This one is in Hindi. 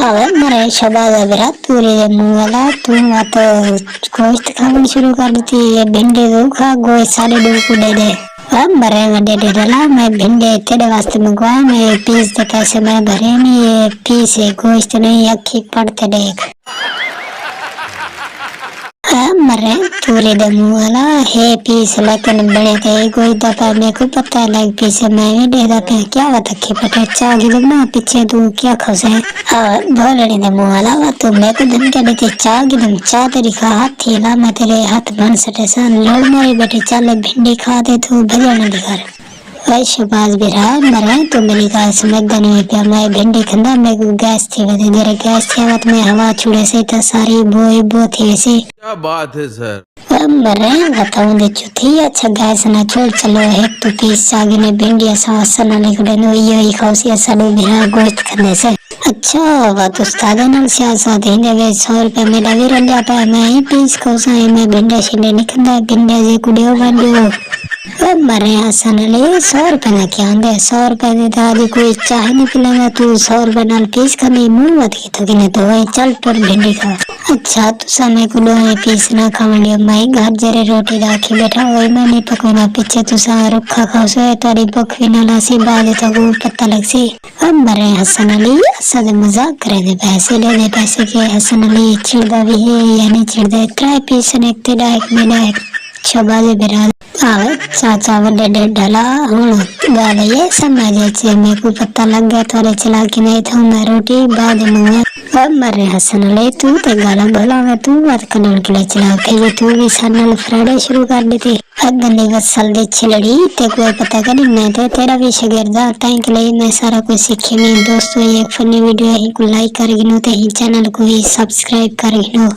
अबे मरे शबाज अबरा पूरे मुंह वाला तू तो गोश्त खानी शुरू कर दी ये भिंडी दो खा गोश्त सारे दो को दे दे। अब मरे वड्डे दे डला मैं भिंडी तेरे वास्ते मंगवाया मैं पीस दे पैसे मैं भरे नहीं ये पीस है गोश्त नहीं अखी पड़ते देख। मरे पूरे दे मुंह वाला है पीस लेकिन बड़े थे कोई दफा मेरे को पता लग पीस मैं भी दे दे क्या बात अखी पटे चाह की ना पीछे तू क्या खसे भोलड़ी दे मुंह वाला वा तू मेरे को धमकी देती चाह की तुम चाह तेरी खा हाथ थी ला मैं तेरे हाथ बन सटे सन लोड़ मारी बेटी चल भिंडी खा दे तू भजन दिखा भाई शबाज बिरा मरे तो मेरी गाय समझदा नहीं पिया मैं भिंडी खंदा मेरे को गैस थी वदे मेरे गैस थी वत में हवा छुड़े से तो सारी बो थी वैसे क्या बात है सर। मरे बताऊं दे चुथी अच्छा गैस ना छोड़ चलो एक तो पीस सागी ने भिंडी ऐसा असना लिखड़े नो ये खाउसी ऐसा लो बिरा गोश्त खंदे से अच्छा बात उस्ताद नाल सियासत हिंदे वे 100 रुपए मेरा भी रल जाता है मैं ही पीस खाउसा मैं भिंडा छिंडे निकंदा भिंडा जे कुडियो बांडियो मरे हसन ले 100 रुपए ना क्या आंदे 100 रुपए दे दादी कोई चाय नहीं पिलाएगा तू 100 रुपए नाल पीस खाने मुंह मत की तो किने तो वही चल पर भिंडी खा अच्छा तू समय को लो पीस ना खावलियो मैं घर जरे रोटी राखी बैठा वही मैं नहीं पकोना पीछे तू सा रुखा खाओ सो तारी बखवी ना लासी बाद तो को पता लग सी अब मरे हसन अली सद मजाक करे दे पैसे के हसन अली चिड़दा भी है या नहीं चिड़दा ट्राई पीस ने एक तेरा एक मेरा एक शबाजे बिरा आवे चाचा वड्डे डे ढला हुन गाल ये समझे छे मेरे को पता लग गया थोड़े चला कि नहीं था मैं रोटी बाद में अब मरे हसन ले तू ते गाला भला में तू बात करने के लिए चला के ये तू भी सनल फ्राइडे शुरू कर दी थी अगली वसल दे छिलड़ी ते कोई पता कर मैं ते तेरा भी शागिर्द ताई के लिए मैं सारा कुछ सीखे मैं दोस्तों ये फनी वीडियो ही को लाइक कर गिनो ते ही चैनल को ही सब्सक्राइब कर गिनो।